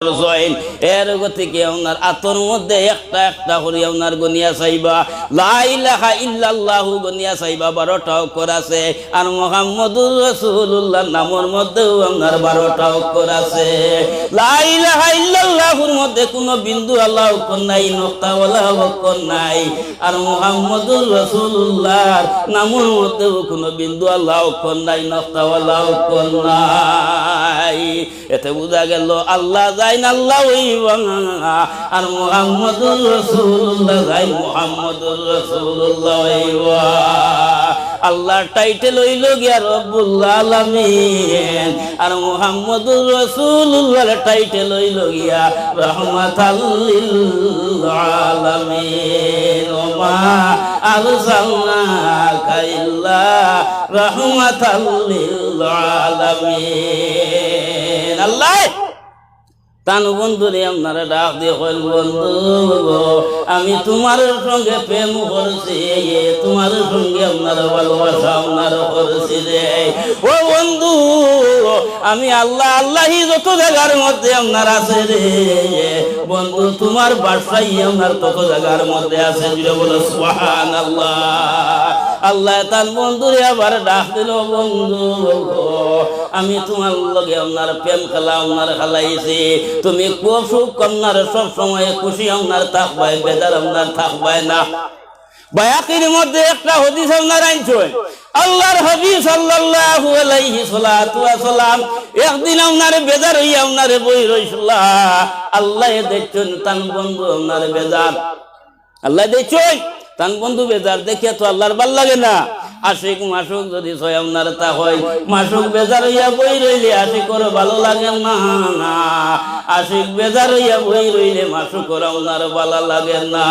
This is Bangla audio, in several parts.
এর গতিকে ওনার আতর মধ্যে একটা একটা করে ওনার গনিয়া চাইবা, লা ইলাহা ইল্লাল্লাহু গনিয়া চাইবা 12টা অক্ষর আছে। আর মুহাম্মদুর রাসূলুল্লাহ নামের মধ্যেও ওনার 12টা অক্ষর আছে। লা ইলাহা ইল্লাল্লাহুর মধ্যে কোনো বিন্দু আল্লাহ অক্ষর নাই, নোক্তাওয়ালা অক্ষর নাই। আর মুহাম্মদুর রাসূলুল্লাহর নামের মধ্যেও কোনো বিন্দু আল্লাহ অক্ষর নাই, নোক্তাওয়ালা অক্ষর নাই। এতে বোঝা গেল আল্লাহ আল্লাহ আর মুহাম্মদুর রাসূলুল্লাহ মুহাম্মদুর রাসূলুল্লাহ। আল্লাহর টাইটেল হইল গিয়া রব্বুল আলামিন, আর মুহাম্মদুর রাসূলুল্লাহর টাইটেল হইল গিয়া রাহমাতাল লিল আলামিন। ওমা আরসালনাকা ইল্লা রাহমাতাল লিল আলামিন। আল্লাহ তান বন্ধুরে আপনারা ডাক দিয়ে কইল, বন্ধু আমি তোমার সঙ্গে প্রেম করছি, তোমার সঙ্গে আপনারা ভালোবাসা আপনার করছি রে। ও বন্ধু আমি আল্লাহ আল্লাহি যত জায়গার মধ্যে আপনার আছে রে বন্ধু, তোমার বাসাই আপনার তত জায়গার মধ্যে আছে। বলো সুবহানাল্লাহ। আল্লাহ তার বন্ধুরে আবার ডাক দিল, বন্ধু আমি তোমার লগে আপনার প্রেম খেলা আপনার খেলাইছি, তুমি খুব সুখ আপনার সব সময় খুশি আপনার থাকবাই, বেজার আপনার থাকবাই না। বায়াকির মধ্যে একটা হাদিস আপনার আনছেন, আল্লাহর হাবিব সাল্লাল্লাহু আলাইহি সাল্লাতু ওয়া সাল্লাম একদিন আপনার বেজার হইয়া আপনার বই রইছিল। আল্লাহ দেখছেন তান বন্ধু আপনার বেজার, আল্লাহ দেখছেন তান বন্ধু বেজার দেখিয়া তো আল্লাহর ভাল লাগে না। আশিক মাসুক যদি আপনার তা হয়, মাসুক বেজার হইয়া বই রইলে আশিকর ভালো লাগে না, আশিক বেজার হইয়া বই রইলে মাসুকর আপনার ভালো লাগে না।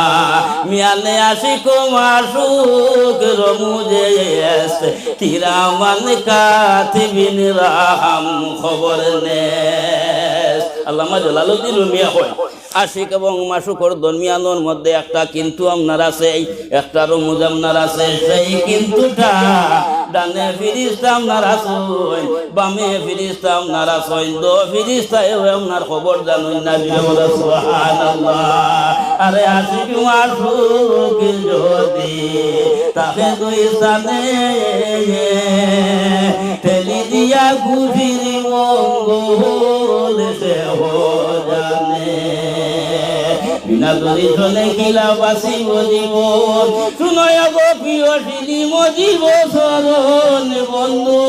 মিয়ানে আশিক মাসুক রমুজে কিরামান কাতিবিন রাহাম খবর নে। আল্লামা জালালউদ্দিন রুমি হয় আশিক এবং মাসুকর দরমিয়ানোর মধ্যে একটা কিন্তু আপনার আছে, একটা রমুজ আপনার আছে। সেই কিন্তুটা ডানে ফিরিস্তা আপনার আসুন, বামে ফিরিস্তা আপনার আসুন, দো ফিরিস্তা আপনার খবর জানুন না। সুবহানাল্লাহ। আরে আশিক মাসুক যদি তাকে দুই স্থানে ঠেলি দিয়া গুফির মঙ্গল সে জানে, বিনা দরিদ্রে কিলা বাসিব জীবন, শুনয় গো প্রিয়সিনী মজিব শরণ, বন্ধু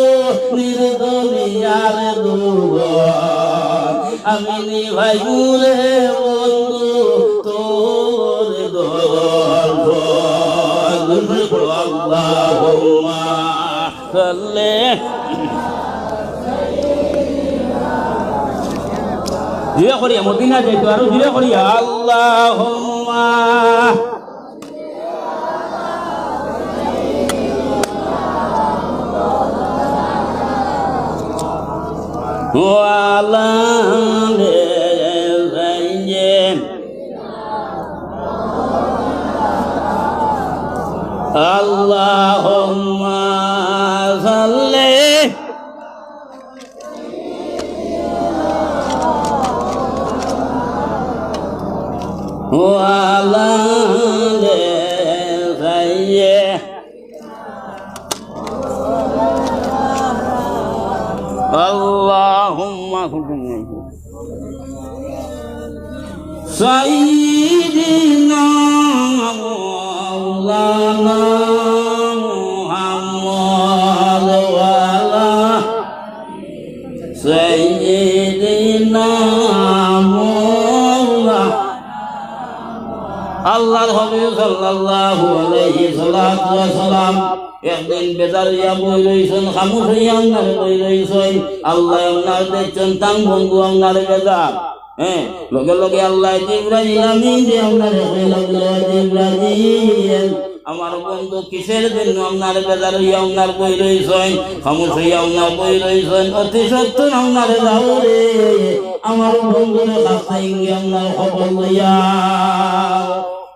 নির্দনিয়ার দুর্গণ আমি নিভাইবু রে বন্ধু তোর দল। আল্লাহুম্মা সাল্লি জিয়া করিয়া মদিনা যাইতো, আরো জিয়া করিয়া আল্লাহুম্মা ওয়ালা রে আল্লাহুম্মা সাল্লি ওয়ালা রে আল্লাহুম্মা সাইয়্যিদিনা মাওলানা মুহাম্মদ ওয়ালা সাইয়্যিদিনা আল্লাহর হাবিব সাল্লাল্লাহু আলাইহি সাল্লাম একদিন বেজার হইয়া বই রইছেন, খামোশ হইয়া আপনার বই রইছেন। আল্লাহ আপনার দেখছেন তান বন্ধু আপনার বেজার। লগে লগে আল্লাহ জিবরাইল আমিন যে আপনার জিবরাইল আমার বন্ধু কিসের জন্য আপনার বেজার হইয়া আপনার বই রইছেন, খামোশ হইয়া আপনার বই রইছেন, অতি সত্য আপনার যাও রে আমার বন্ধুর কাছে আপনার খবর লইয়া।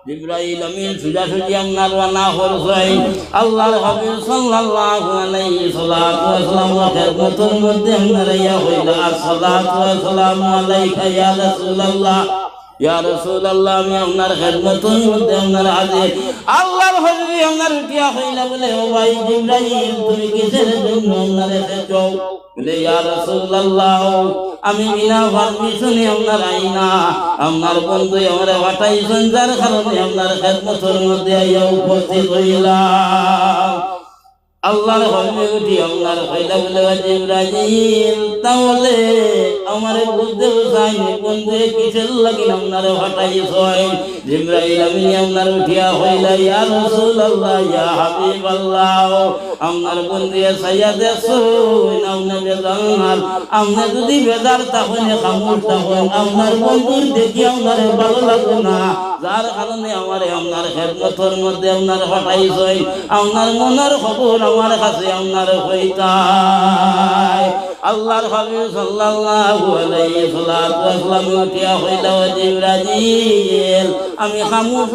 জিবরাইল আমিন সোজাসুজি আপনার রানা করছেন আল্লাহর হাবিব সাল্লাল্লাহু আলাইহি সাল্লাতু ওয়া সাল্লামের খেদমতের মধ্যে আপনারা ইয়া হইলা আসসালাতু ওয়া সালামু আলাইকা ইয়া রাসূলুল্লাহ ইয়া রাসূলুল্লাহ আমি আপনার খেদমতের মধ্যে আপনার হাজির আল্লাহর হাবিব আপনার উঠিয়া হইলা বলে ও ভাই জিবরাইল তুমি কিসের জন্য আপনার এসেছো বলে ইয়া রাসূলুল্লাহ আমি বিনা পারমিশনে আপনার আইনা আপনার বন্ধু আমার পাঠাইছেন যার কারণে আপনার খেদমতের মধ্যে আইয়া উপস্থিত হইলাম আল্লাহর হাবিব উঠি আপনার হইলা বলে জিবরাইল তাহলে আমার বুঝতে চাইনি বন্ধু কিসের লাগি আপনার পাঠাইছেন জিবরাইল আমি আপনার উঠিয়া হইলা ইয়া রাসূলুল্লাহ ইয়া হাবিবাল্লাহ আপনার বন্ধু সাইয়া দেখছো আপনি বেজার আপনি যদি বেজার তখন খামোশ তখন আপনার বন্ধুর দেখি আপনার ভালো লাগবে না যার কারণে আমার আপনার খেদমতের মধ্যে আপনার পাঠাইছেন আপনার মনের খবর আমার কাছে আপনার হইতাই আল্লাহর হাবিব সাল্লাল্লাহু আলাইহি ওয়াসাল্লাম উঠিয়া হইলা জিবরাইল আমি খামোশ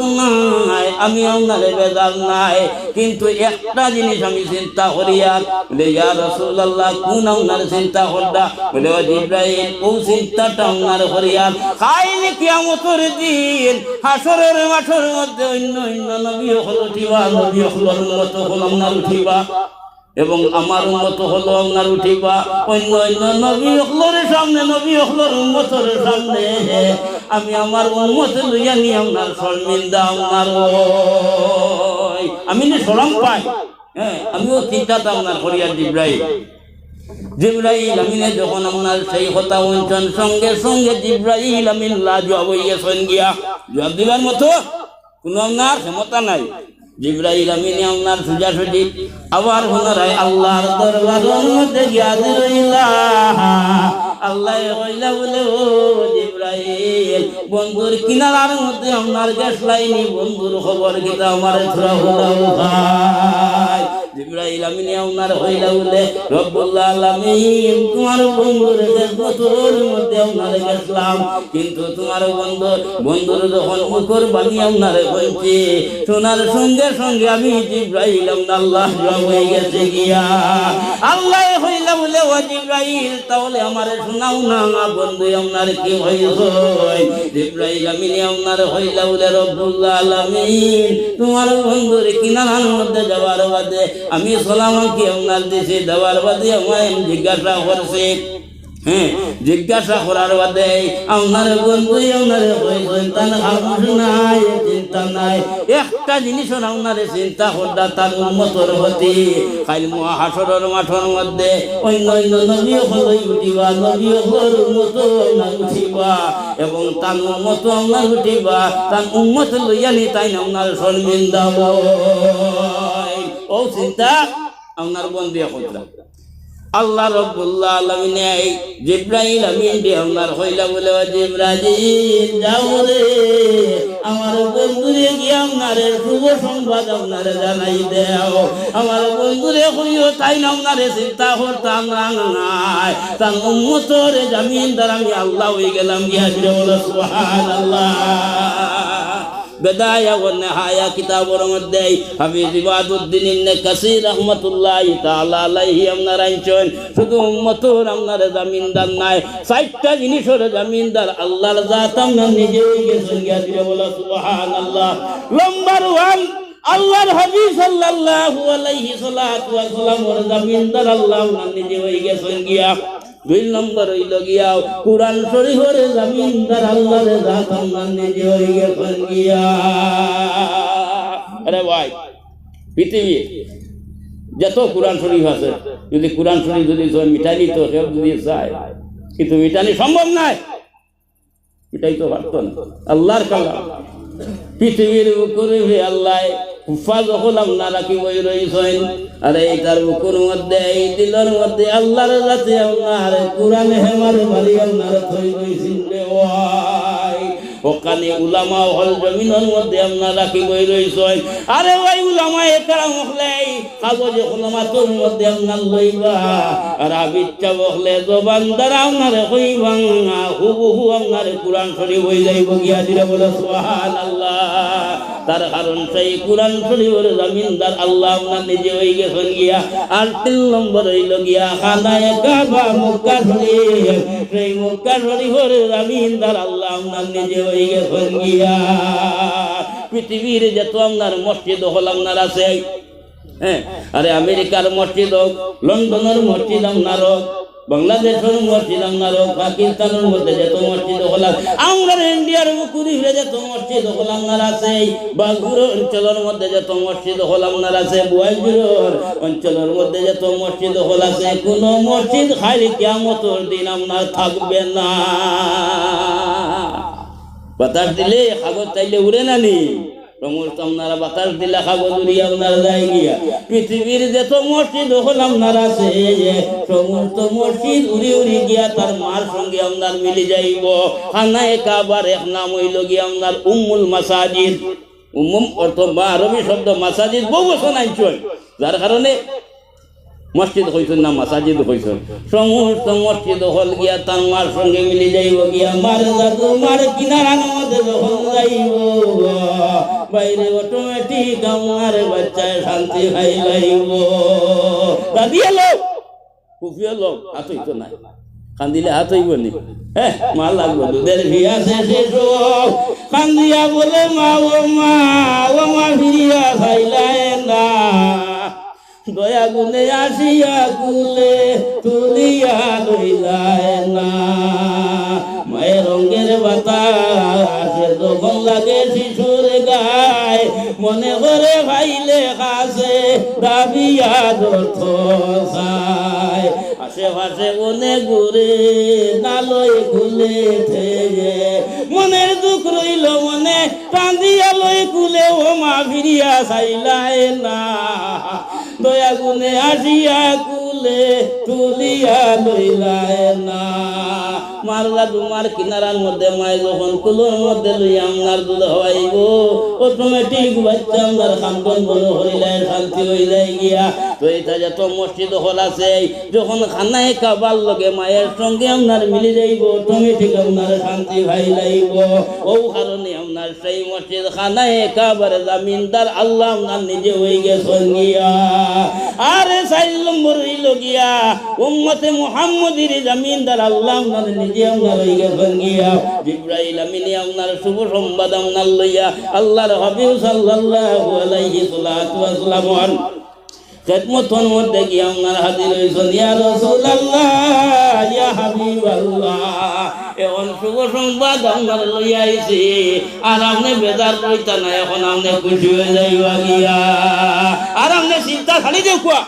নাই আমি আপনার বেজার নাই কিন্তু একটা জিনিস আমি চিন্তা করিয়া বলে ইয়া রাসূলুল্লাহ কোন আপনার চিন্তা করদা বলে ও জিবরাইল কোন চিন্তাটা আপনার করিয়া কাইলে কিয়ামতের দিন হাসরের মাঠের মধ্যে অন্য অন্য নবী হল উঠিবা নবী হলর মতো হল আপনার উঠিবা এবং আমার উম্মত হলো আপনার উঠিবা অন্য অন্য নবী হলর সামনে নবী হলর উম্মতের সামনে আমি আমার উম্মত লইয়া নিয়ে আপনার শর্মিন্দা আপনার আমি না শরম পাই হ্যাঁ আমিও চিন্তাটা আপনার করিয়া জিবরাইল আমিনে যখন আপনার সেই কথা বলছেন সঙ্গে সঙ্গে জিবরাইল আমিন লাজবাব হইয়াছেন গিয়া জবাব দিবার মতো কোনো আপনার ক্ষমতা নাই জিবরাইল আমিনে আপনার সোজাসুজি আবার পুনরায় আল্লাহর দরবারের মধ্যে গিয়া দিলা আল্লাহ কইলা বলে ও জিবরাইল বন্ধুর কিনারার মধ্যে আপনার গ্যাস লাইনি বন্ধুর খবর কিতা আমার থোড়া ভাই জিবরাইল আমিনে আপনার হইলা বলে রব্বুল আলামিন তোমার বন্ধুর খেদমতের মধ্যে আপনার গেছলাম কিন্তু তোমার বন্ধুর যখন মুখর বাণী আপনার বলছে শোনার সঙ্গে সঙ্গে আমি জিবরাইল আল্লাহ জবাব হয়ে গেছে গিয়া আল্লাহ হইলা বলে ও জিবরাইল তাহলে আমার শোনাও না বন্ধু আপনার কি হইছে জিবরাইল আমিনে আপনার হইলা বলে রব্বুল আলামিন তোমার বন্ধুর কিনারার মধ্যে যাওয়ার বাদে আমি সালাম কি আপনার দেশে দেওয়ার বাদে আমায় জিজ্ঞাসা করছে হ্যাঁ জিজ্ঞাসা করার বাদে আপনার বন্ধু আপনার সন্তান খামোশ নাই চিন্তা নাই একটা জিনিসের আপনার চিন্তা করদা তার উম্মতর হতে কাল মহাশরের মাঠের মধ্যে অন্য অন্য নবী হলই উঠিবা নবী হলর উম্মত আপনার উঠিবা এবং তার উম্মত আপনার উঠিবা তার উম্মত লইয়া নি তাই আপনার শর্মিন্দা ও চিন্তা আপনার বন্ধু করলাম আল্লাহ রাব্বুল আলামিন জিবরাইল আমিন দিয়ে আপনার হইলা বলে জিবরাইল যাও রে আমার বন্ধুরে গিয়ে আপনার শুভ সংবাদ আপনার জানাই দেও আমার বন্ধুরে কইও তাই না আপনার চিন্তা করতাম নাই তার উম্মতের জামিনদার আমি আল্লাহ হয়ে গেলাম গিয়া বলে সুবহানাল্লাহ বেদায়া ও নেহায়া কিতাবের মধ্যে হাফিজ ইবাদুদ্দিন ইবনে কাসির রাহমাতুল্লাহি তাআলা আলাইহি আপনার আইছেন শুধু উম্মতের আপনার জামিনদার নাই চারটা জিনিসের জামিনদার আল্লাহর জাত আমরা নিজেই গেছেন গিয়া বলা সুবহানাল্লাহ নাম্বার 1 আল্লাহর হাবিব সাল্লাল্লাহু আলাইহি সাল্লাতু ওয়া সাল্লামের জামিনদার আল্লাহ নিজে হয়ে গেছেন গিয়া 2 নম্বর হইল গিয়া কুরআন শরীফের জামিনদার আল্লাহর জাত আমরা নিজে হয়ে গেছেন গিয়া আরে ভাই পৃথিবী যত কুরআন শরীফ আছে যদি কুরআন শরীফ যদি মিটানি তো সব যদি চায় কিন্তু মিটানি সম্ভব নয় মিটাই তো পারতো না আল্লাহর কালাম পৃথিবীর উপরে আল্লাহ হুফাজ হলাম না রাখি বই রয়েছেন আর এই তার বুকুর মধ্যে এই দিলের মধ্যে আল্লাহর রাতে আপনার কুরআন হেমার বাড়ি আপনার থই রয়েছেন রে ওয়াই ওখানে উলামা হল জমিনের মধ্যে আপনার রাখি বই রইছেন আরে ওই উলামা একরাম হলে কাগজে উলামাতুর মধ্যে আপনার লইবা আর আবিচ্ছা বকলে জবান দ্বারা আপনার কইবা হুবহু আপনার কুরআন শরীফ হয়ে যাইব গিয়া দিলে বলে সুবহানাল্লাহ তার কারণ সেই কুরআন শরীফের জমিনদার আল্লাহ আপনার নিজে হয়ে গেছেন গিয়া আর 3 নম্বর হইল গিয়া খানায়ে কাবা মক্কা শরীফ সেই মক্কা শরীফের জমিনদার আল্লাহ আপনার নিজে হয়ে গেছেন গিয়া পৃথিবীর যত আপনার মসজিদ হল আপনার আছে হ্যাঁ আরে আমেরিকার মসজিদ হোক লন্ডনের মসজিদ আপনার হোক বাংলাদেশের মসজিদ আপনার হোক পাকিস্তানের মধ্যে যত মসজিদ হল আমরা ইন্ডিয়ার মুকুরিরে যত মসজিদ হল আপনার আছে বাগুর অঞ্চলের মধ্যে যত মসজিদ হল আপনার আছে বুয়াইজুর অঞ্চলের মধ্যে যত মসজিদ হল আছে কোন মসজিদ খালি কিয়ামতের দিন আপনার থাকবে না বাতাস দিলে কাগজ চাইলে উড়ে না নি সমস্ত আপনারা বাতাস দিলে কাগজ উড়িয়ে আপনারা যায় গিয়া পৃথিবীর যত মসজিদ হল আপনার আছে সমস্ত মসজিদ উড়ি উড়ি গিয়া তার মার সঙ্গে আপনার মিলে যাইব খানায়ে কাবার এক নাম হইল গিয়া আপনার উম্মুল মাসাজিদ উম্মুম অর্থ বা আরবি শব্দ মাসাজিদ বহু বছর আনছয় যার কারণে মসজিদ হইছেন না মাসাজিদ হইছেন সমস্ত মসজিদ হল গিয়া তার মার সঙ্গে মিলে যাইব গিয়া মার জাদু মার কিনারার মধ্যে যখন যাইব বাইরে অটোমেটিক আমার বাচ্চায় শান্তি খাই লাইব দাদি এলো কুফি এলো হাত হইতো না কান্দিলে হাত হইব নি হ্যাঁ মা লাগবো দুধের ভিয়া শেষে কান্দিয়া বলে মা ও মা ভিয়া খাইলায় না দয়া গুনে আসিয়া কুলে তুলিয়া লইলায় না মায়ের রঙের বাতাস যখন লাগে শিশুর গায় মনে করে ভাইলে কাছে দাবিয়া দর্থ খায় আশেপাশে মনে ঘুরে নালয় খুলে থেকে মনের দুঃখ রইল মনে কান্দিয়া লই কুলে ও মা ফিরিয়া চাইলায় না দয়া গুনে আসিয়া কুলে তুলিয়া লইলায় না মারলা তোমার কিনারার মধ্যে মায় যখন কুলোর মধ্যে লইয়া আপনার দুধ হওয়াইব অটোমেটিক বাচ্চা আপনার কান্দন বড় হইলে শান্তি হইলে গিয়া তো এটা যত মসজিদ হল আছে যখন খানায় কাবার লগে মায়ের সঙ্গে আপনার মিলে যাইব অটোমেটিক আপনার শান্তি ভাই লাইব ও কারণে আপনার সেই মসজিদ খানায় কাবার জামিনদার আল্লাহ আপনার নিজে হয়ে গেছেন গিয়া আরে 4 নম্বর হইল গিয়া উম্মতে মুহাম্মদির জামিনদার আল্লাহ আপনার নিজে আপনার হয়ে গেছেন গিয়া জিবরাইল আমিনী আপনার শুভ সংবাদ আপনার লইয়া আল্লাহর হাবিব সাল্লাল্লাহু আলাইহি ওয়াসাল্লাম খেদমতর মধ্যে গিয়ে আপনার হাজির হয়েছেন ইয়া রাসূলুল্লাহ ইয়া হাবিবাল্লাহ এখন শুভ সংবাদ আপনার লইয়া আইছি আর আপনি বেজার কইতা না এখন আপনি খুশি হয়ে যাইবা গিয়া আর আপনি চিন্তা ছাড়ি দেও কুয়া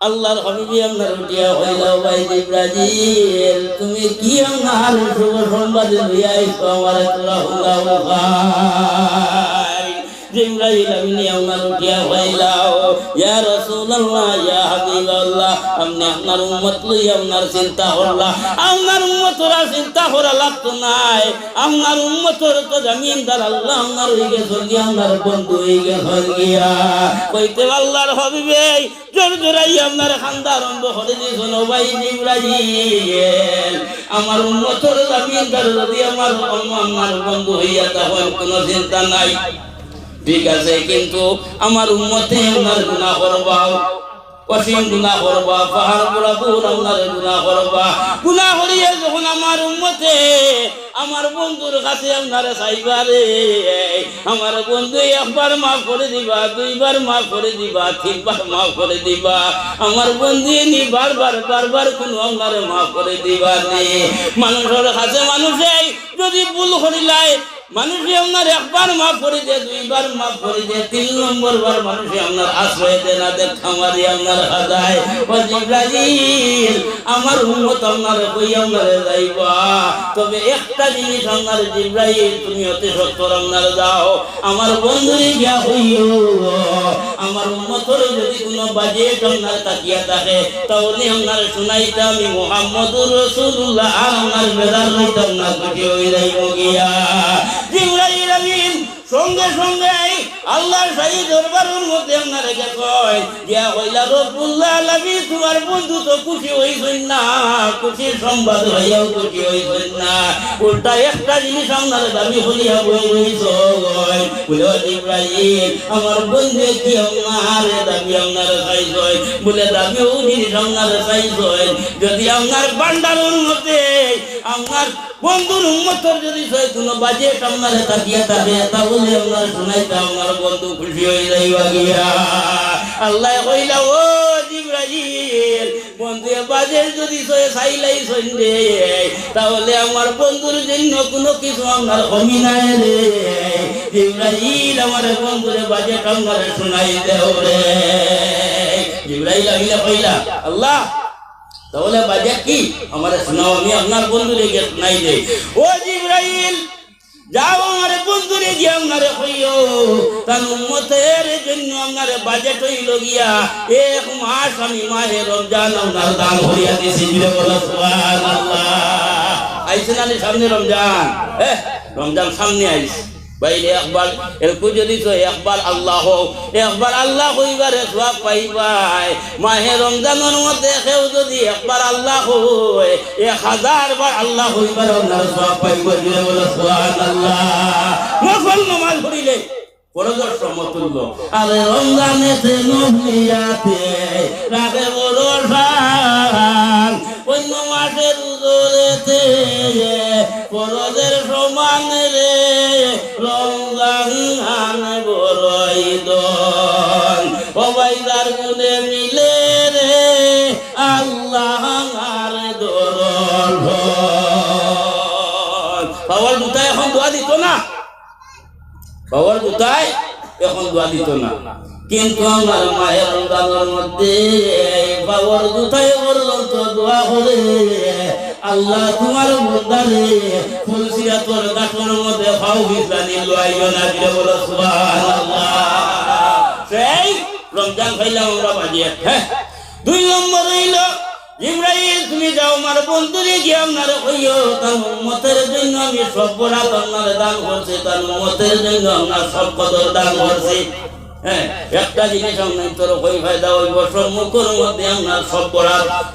আল্লাহর হাবিবি আপনার উঠিয়া হইলাও ভাই ইব্রাহিম তুমি কি আমার শুভ সংবাদ লইয়া আইছো আমার তোরা হুলাও ভাই জিবরাইল আমিনী আপনার উঠিয়া হইলাও ইয়া রাসূলুল্লাহ ইয়া হাবিবাল্লাহ আপনি আপনার উম্মত লইয়া আপনার চিন্তা করলা আপনার উম্মতরা চিন্তা করা লাগতো নাই আপনার উম্মতর তো জামিনদার আল্লাহ আপনার হয়ে গেছেন গিয়া আপনার বন্ধু হয়ে গেছেন গিয়া কইতে আল্লাহর হাবিবে জোর জোরাই আপনার খান্দা আরম্ভ করে দিয়েছেন ও ভাই জিবরাইল আমার উম্মতর জামিনদার যদি আমার বন্ধু হইয়া তখন কোনো চিন্তা নাই ঠিক আছে কিন্তু আমার উম্মতে আপনার গুনাহ করবা অসীম গুনাহ করবা পাহাড় বরাবর আপনার গুনাহ করবা গুনাহ করিয়ে যখন আমার উম্মতে আমার বন্ধুর কাছে আপনারা চাইবারে আমার বন্ধু একবার মাফ করে দিবা দুইবার মাফ করে দিবা তিনবার মাফ করে দিবা আমার বন্ধু নি বারবার কোনো আপনারে মাফ করে দিবা নে মানুষের কাছে মানুষে যদি ভুল করিলাই মানুষে আপনার একবার মাফ করে দেয়, দুইবার মাফ করে দেয়, 3 নম্বর বার মানুষে আপনার আশ্রয় দেয় না, দেখ খামারি আপনার হাজায়। ও জিবরাইল, আমার উম্মত আপনার কই আপনার যাইবা, তবে একটা জিনিস আপনার জিবরাইল তুমি অতি সত্তর আপনার যাও, আমার বন্ধুরে গিয়া হইও, আমার উম্মতর যদি কোনো বাজেট আপনার তাকিয়া থাকে তাহলে আপনার শুনাইতে আমি মুহাম্মদুর রাসূলুল্লাহ আর আপনার বেদার হইতাম না, খুশি হয়ে যাইব গিয়া। জিবরাইল আমিন সঙ্গে সঙ্গে আল্লাহর শাহী দরবারের মধ্যে আপনার রেখে কয় গিয়া হইলা রব্বুল আলামিন তোমার বন্ধু তো খুশি হইছেন না, খুশির সংবাদ হইয়াও খুশি হইছেন না, উল্টা একটা জিনিস আপনার দাবি হইয়া বই রইছ বলে জিবরাইল আমার বন্ধু কি আপনার দাবি আপনার চাইছ, বলে দাবি ও জিনিস আপনার চাইছ যদি আপনার বান্দারের মধ্যে আপনার বন্ধুর উম্মতর যদি কোনো বাজেট আপনার থাকিয়া থাকে তাহলে আপনার শুনাইতে আমার বন্ধু খুশি হয়ে যাইবা গিয়া। আল্লাহ কইলা ও জিবরাইল বন্ধু বাজেট যদি চাইলাই সন্ধে তাহলে আমার বন্ধুর জন্য কোনো কিছু আপনার কমি নাই রে। জিবরাইল আমার বন্ধুরে বাজেট আপনার শুনাই দেও রে। জিবরাইল আমিনা কইলা আল্লাহ তাহলে বাজেট কি আমার শোনাও, আমি আপনার বন্ধুরে গিয়ে শোনাই দেই। ও জিবরাইল যাও আমার বন্ধুরে গিয়ে আপনারে কইও তার উম্মতের জন্য আপনার বাজেট হইল গিয়া 1 মাস আমি মাহে রমজান আপনার দান করিয়া দিয়েছি। বলো সুবহানাল্লাহ। আইছে না সামনে রমজান, রমজান সামনে আইছে বাইরে একবার এরকু যদি তো একবার আল্লাহ হইবারে সওয়াব পাইবাই। মাহে রমজানের মধ্যে কেউ যদি একবার আল্লাহ হয় 1000 বার আল্লাহ হইবারে আপনার সওয়াব পাইব। বলে সুবহানাল্লাহ। নফল নামাজ পড়িলে ফরজের সমতুল্য। আরে রমজানেতে নফলিয়াতে রাখে বড় শান, অন্য মাসের রোজাতে ফরজের সমান রে। রমজান বড়ই দন ওবাইদার গুণে মিলে রে আল্লাহ আর দরল। বাবার দুটাই এখন দোয়া দিত না, বাবার দুটাই এখন দোয়া দিত না, কিন্তু আমার মায়ের রমজানের মধ্যে বাবার দুটাই পর্যন্ত দোয়া করে আল্লাহ তোমার বন্দারে ফুলসিরাতর গাঠনের মধ্যে ফাও বিছানি লইও না। দিলে বলো সুবহানাল্লাহ। সেই রমজান খাইলাম আমরা বাজিয়ে। 2 নম্বর হইল জিবরাইল তুমি যাও আমার বন্ধুরে গিয়ে আপনার কইও তার উম্মতের জন্য আমি সব বরাত আপনার দান করছি, তার উম্মতের জন্য আপনার সব কদর দান করছি। একটা জিনিস আপনার তোর কই ফায়দা হইব, সম্মুখের মধ্যে আপনার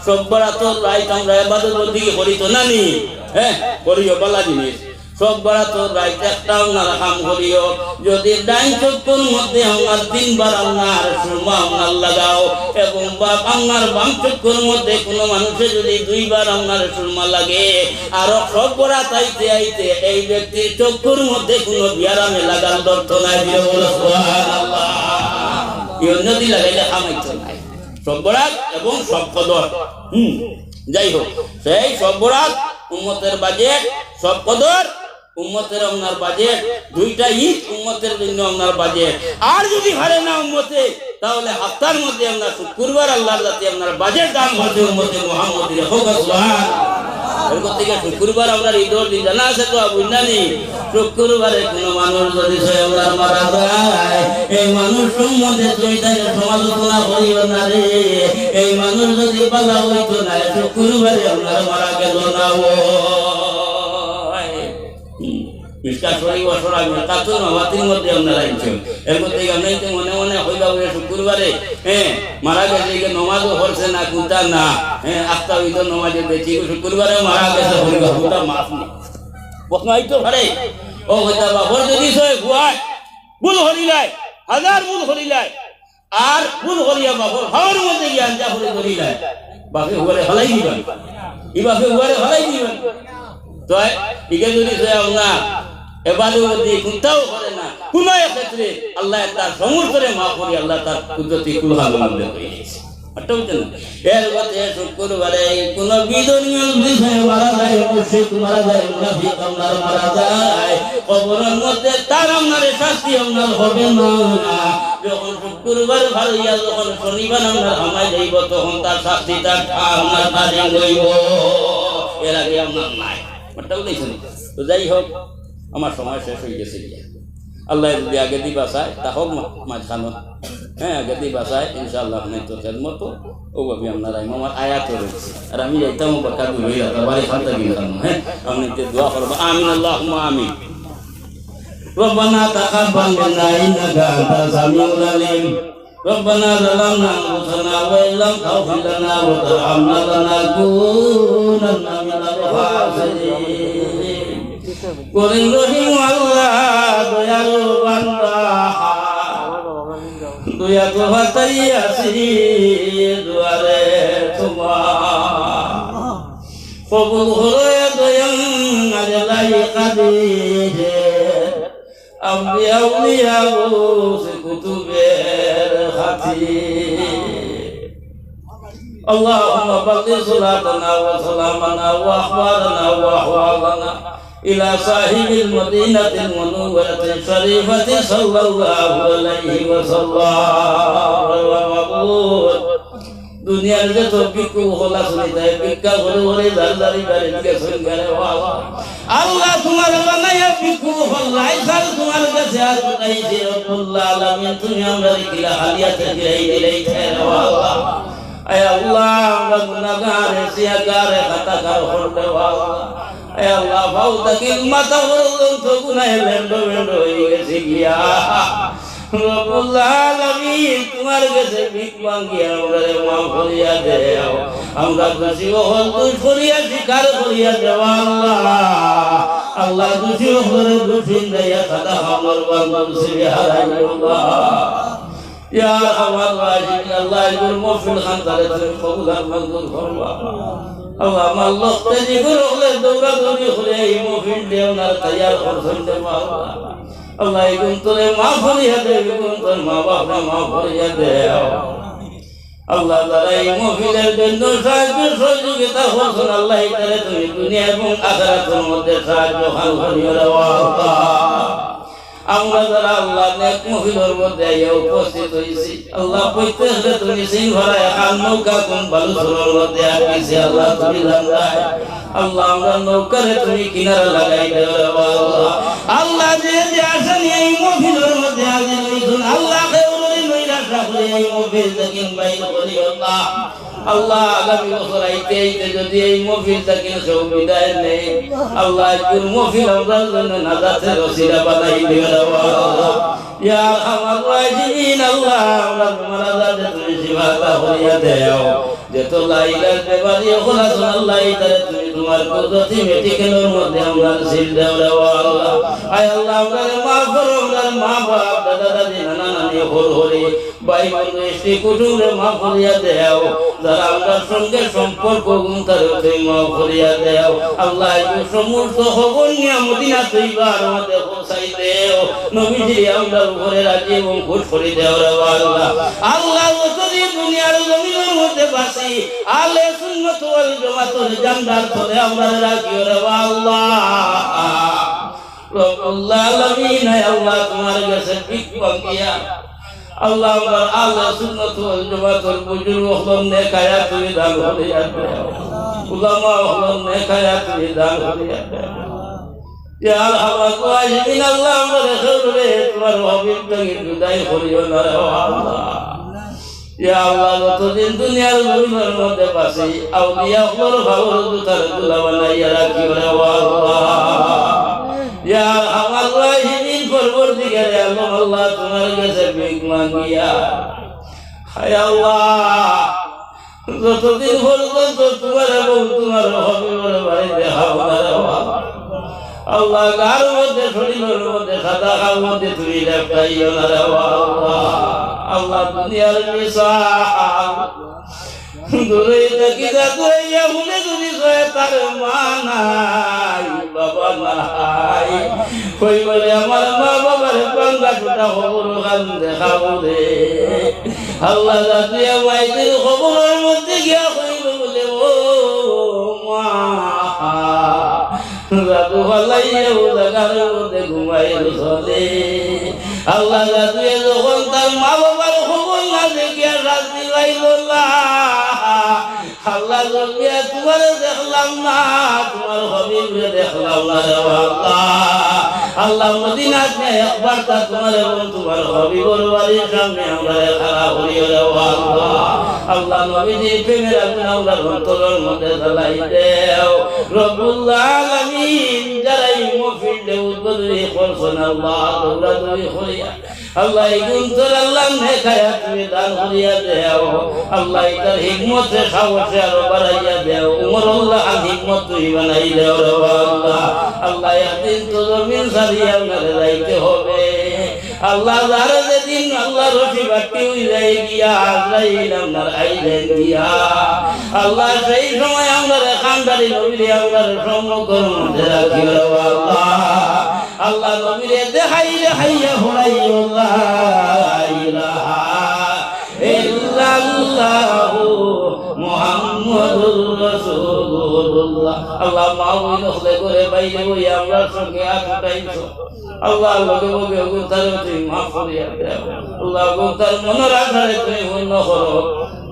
সব বরাত রাইত আমরা ইবাদত দিকে করি তো নানি, করিও বলা জিনিস সব বরাত রাইত একটা আপনার কাম করিও। যদি ডাইন চক্ষুর মধ্যে আপনার 3 বার আপনার সুরমা আপনার লাগাও এবং আপনার বাম চক্ষুর মধ্যে কোনো মানুষের যদি 2 বার আপনার সুরমা লাগে আর সব বরাত আইতে আইতে এই ব্যক্তির চক্ষুর মধ্যে কোনো বিয়ারামে লাগার দর্থ নাই। বলো সুবহানাল্লাহ। নদী লাগাইলে হামাইতো নাই সব বরাত এবং সব কদর। যাই হোক সেই সব বরাত উম্মতের বাজেট, সব কদর উম্মতের আপনার বাজেট, দুইটাই উম্মতের জন্য আপনার বাজেট। আর যদি হারে না উম্মতে তাহলে হাফতার মধ্যে আপনার শুক্রবার আল্লাহর জাতি আপনার বাজেট দান করতে উম্মতে মুহাম্মদের হোক সুবহানাল্লাহ। এরপর থেকে শুক্রবার আপনার ঈদের দিন জানা আছে তো বুঝলানি, শুক্রবারে কোনো মানুষ যদি আপনার মারা যায় এই মানুষ সম্বন্ধে দুইটাকে সমালোচনা করিও না রে। এই মানুষ যদি পালা হইতো না শুক্রবারে আপনার মারা গেল না। ও শুক্রবারে মারা গেছে নমাজও হরছে না কুতা না আস্তা হইতো নমাজে দেখি শুক্রবারে মারা গেছে মাফ নেই প্রশ্ন হইতো ভারে ও হইতা বাবর যদি ভুল হরিলাই 1000 ভুল হরিলাই আর ভুল হরিয়া বাবর হাওয়ার মধ্যে গিয়ে আঞ্জা হরে হরিলাই বাপে হুয়ারে হলাই দিবেন ই বাপে হুয়ারে হলাই দিবেন তো একে যদি না এবারে কোনটাও করে না কোন ক্ষেত্রে আল্লাহ তার সমুদ্রে মাফ করি আল্লাহ তার কুদরতি কুলহা বন্ধ করে দিয়েছে। এর মধ্যে শুক্রবারে কোন বিদনীয় বিষয় মারা যায়, মুশরিক মারা যায়, মুনাফিক আপনার মারা যায়, কবরের মধ্যে তার আপনার শাস্তি আপনার হবে না। যখন শুক্রবার ভারিয়া যখন শনিবার আপনার আমায় যাইব তখন তার শাস্তিটা আপনার কাজে লইব, এর আগে আপনার নাই। তো যাই হোক, আমার সময় শেষ হয়ে গেছে। আল্লাহ যদি আগে দি বাসায় তা হোক মাঝখানো, হ্যাঁ আগে দি বাসায় ইনশাআল্লাহ আপনার তো মতো ওভাবে আপনারা আমার আয়াত রয়েছে। আর আমি যাইতাম বাক্কা দুই বাড়ি খান্তা গিয়েছিলাম, হ্যাঁ আপনি দোয়া করবো। আমিন আল্লাহুম্মা আমিন। ربنا تقبل منا إنك أنت السميع العليم ربنا ظلمنا أنفسنا وإن لم تغفر لنا وترحمنا لنكونن من الخاسرين করিম রহিম আল্লাহ দয়ালু বান্দা দুয়া তো হাতাই আসি দুয়ারে তোমার কবুল হরে দয়াম আল্লাহ কাদিরে আউলিয়া আউলিয়া বসে কুতুবের খাতির আল্লাহুম্মা বাল্লিগ সালাতানা ওয়া সালামানা ওয়া আহওয়ালানা ওয়া আহওয়ালানা ইলা সাহিবিল মদিনাতিল মুনাওয়ারাতিশ শরীফাতি সাল্লাল্লাহু আলাইহি ওয়া সাল্লাম। দুনিয়ার যত ভিক্ষু হলা শুনিতে ভিক্ষা করে করে জালদারি করে গেছেন গেলে আল্লাহ তোমার বানায়া ভিক্ষু হলাই সাল তোমার কাছে আসুনাইছে রব্বুল আলামিন তুমি আমরা কিলা হালিয়াতে গিরাই দিলাই খেরা আল্লাহ। আয় আল্লাহ আমরা গুনাহগার সিয়াগার খাতাকার হতে আল্লাহ। আয় আল্লাহ ফাউদাকিল মাতা পর্যন্ত গুনাহে লেন্ডো লেন্ডো হয়ে গেছে গিয়া রব্বুল আলামিন তোমার কাছে ভিক মাগি আমরা মাফ করিয়া দেও। আমরা দোষী হল তুই করিয়া স্বীকার করিয়া দেও আল্লাহ। আল্লাহ দোষী হলে দোষী দেয়া খাতা আমার বান্দর সিরে হারাইও না ইয়া আমার রাহিম। আল্লাহ ইগুর মফিল খান তারে তুমি কবুল আর মঞ্জুর করবা আল্লাহ। আমার লক্ষ্যে জিগুর হলে দৌড়া দৌড়ি হলে এই মফিল দেও না তৈয়ার করছেন দেব আল্লাহ। আল্লাহ এগুন তোরে মাফ করিয়া দে, এগুন তোর মা বাপরা মাফ করিয়া দেও আল্লাহ। যারা এই মহফিলের জন্য সাহায্য সহযোগিতা করছেন আল্লাহ তারে তুমি দুনিয়া এবং আখিরাতের মধ্যে সাহায্য খান করিয়া দাও আল্লাহ। আমরা যারা আল্লাহ নেক মহফিলের মধ্যে উপস্থিত হয়েছি আল্লাহ প্রত্যেককে তুমি সিং ভরা একান নৌকা কোন বালুচরের মধ্যে আঁকিছে আল্লাহ তুমি জানাই আল্লাহ। আমরা নৌকারে তুমি কিনারা লাগাই দেও আল্লাহ। আল্লাহ যে যে আসেন এই মহফিলের মধ্যে হাজির হইছেন আল্লাহ কেউরি নৈরাশা করে এই মহফিল থেকে বাইর করি আল্লাহ। আল্লাহ আগামী বছর আইতে আইতে যদি এই মহফিল থেকে কেউ বিদায় নেই আল্লাহ এই মহফিল আমাদের জন্য নাজাতের ওসিলা বানাই দিও আল্লাহ। ইয়া আমার রাহিমিন আল্লাহ আমরা তোমার আজাদে তুমি সেবা করিয়া দেও। যত লাইলার দেবারি খলাস আল্লাহ ইতারে তুমি তোমার কুদরতি মেডিকেলের মধ্যে আমরা সিল দেও আল্লাহ। আয় আল্লাহ আমাদের মাফ করো, আমাদের মা বাপ দাদা দাদি নানা নানি হল হরি ভাই বন্ধু স্ত্রী কুটুম্বে মাফ করিয়া দেও। যারা আমরা সঙ্গে সম্পর্ক তারে তুমি মাফ করিয়া দেও আল্লাহ। এই সমস্ত খবর নিয়ে মদিনা তৈবার আমাদের পৌঁছাই দেও। নবীজি আমরা উপরে রাজি এবং খুশ করে দেও আল্লাহ। আল্লাহ যতদিন দুনিয়ার জমিনের মধ্যে বাসি আলে সুন্নাত ওয়াল জামাতের জান্নাত ধরে আমরা রাখিও রে আল্লাহ। রব্বুল আলামিন আল্লাহ তোমার কাছে ভিক মাগিয়া আল্লাহ আমরা আলে সুন্নাত ওয়াল জামাতের বুজুর্গ হলন নেকায়া তুমি দান করিয়া দেও, উলামা হলন নেকায়া তুমি দান করিয়া দেও। ইয়া আল্লাহ রাহিমিন আল্লাহ আমরা রে তোমার হাবিব থেকে বিদায় করিও না রে আল্লাহ। ইয়া আল্লাহ যতদিন দুনিয়ার জমিনের মধ্যে বাসি আউলিয়া হলর ভাবর দুতার দুলা বানাইয়া রাখিও রে আল্লাহ। ইয়া আমার রাহিমিন পরবর্তীকালে আল্লাহ তোমার কাছে ভিক মাগিয়া হায় আল্লাহ যতদিন পর্যন্ত তোমার এবং তোমার হাবিবের বাড়িতে হাওলা রে আল্লাহ। গার মধ্যে শরীরের মধ্যে সাদা খাওয়ার মধ্যে তুমি লেপটাইও না রে আল্লাহ। আল্লাহ দুনিয়ার মিশাল দূরে থাকি দাদুইয়া মনে যদি তার মা নাই বাবা নাই কই বলে আমার মা বাবা আমার বাংলা গোটা খবর খান দেখাবো রে আল্লাহ জাতীয় মাইদের খবরের মধ্যে গিয়া কইব বলে ও মা রাতু হলাইও জাগার মধ্যে ঘুমাইল চলে আল্লাহ জাতীয় যখন তার মা বাবার খবর না দেখিয়া শান্তি পাইল না আল্লাহ জমিয়া তোমার দেখলাম না তোমার হবিবরে দেখলাম না রে আল্লাহ আল্লাহ মদিনাতে একবার তা তোমার এবং তোমার হবিবর বাড়ির সামনে আমরা খাড়া করিও রে আল্লাহ আল্লাহ নবীজির প্রেমের আগুন আমরা অন্তরের মধ্যে জ্বালাই দেও রব্বুল আলামিন যারা এই মহফিলে উদ্বোধনী করছেন আল্লাহ দৌড়াদৌড়ি করিয়া আল্লাহ এই গুন্তর আল্লাহ নেখায়া তুমি দান করিয়া দেও আল্লাহ এটার হিকমতে সাহসে আরো বাড়াইয়া দেও উমর আল্লাহ আর হিকমত তুমি বানাই দেও রে আল্লাহ আল্লাহ একদিন তো জমিন ছাড়িয়ে আপনার যাইতে হবে আল্লাহ যার যেদিন আল্লাহ রশি বাকি হয়ে যায় গিয়া আজরাইল আপনার আইলেন গিয়া আল্লাহ সেই সময় আমরা খানদারি নবীরে আপনার সম্মুখের মধ্যে রাখিও রে আল্লাহ আল্লাহ নবীরে দেখাইলে হাইয়া হরাইও লা ইলাহা ইল্লাল্লাহু মুহাম্মাদুর রাসূলুল্লাহ আল্লাহ মাওই নখলে করে বাইরে ওই আমরা সঙ্গে আটাইছো আল্লাহ লগে লগে গুনতার তুমি মাফ করিয়া দাও আল্লাহ গুনতার মনের আধারে তুমি অন্য করো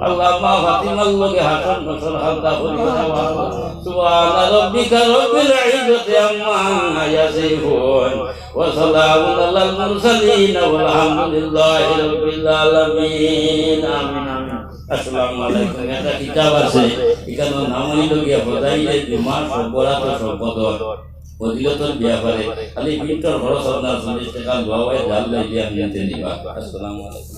আল্লাহ মা ফাতিমার লগে হাসান নসর হালকা করিয়া দাও সুবহান রাব্বিকা রাব্বিল ইজ্জাতি আম্মা ইয়াসিফুন ওয়া সালামুন আলাল মুরসালিন ওয়ালহামদুলিল্লাহি রাব্বিল আলামিন আমিন আমিন আসসালামু আলাইকুম এটা কিতাব আছে এখানে নাম হইল গিয়া বদাইলে বিমান সবরাত সম্পদ ফজিলতর ব্যাপারে খালি বিটর খরচ আপনার 40 টাকা লওয়ায় জাল লাইলে আপনি নিতে নিবা আসসালামু আলাইকুম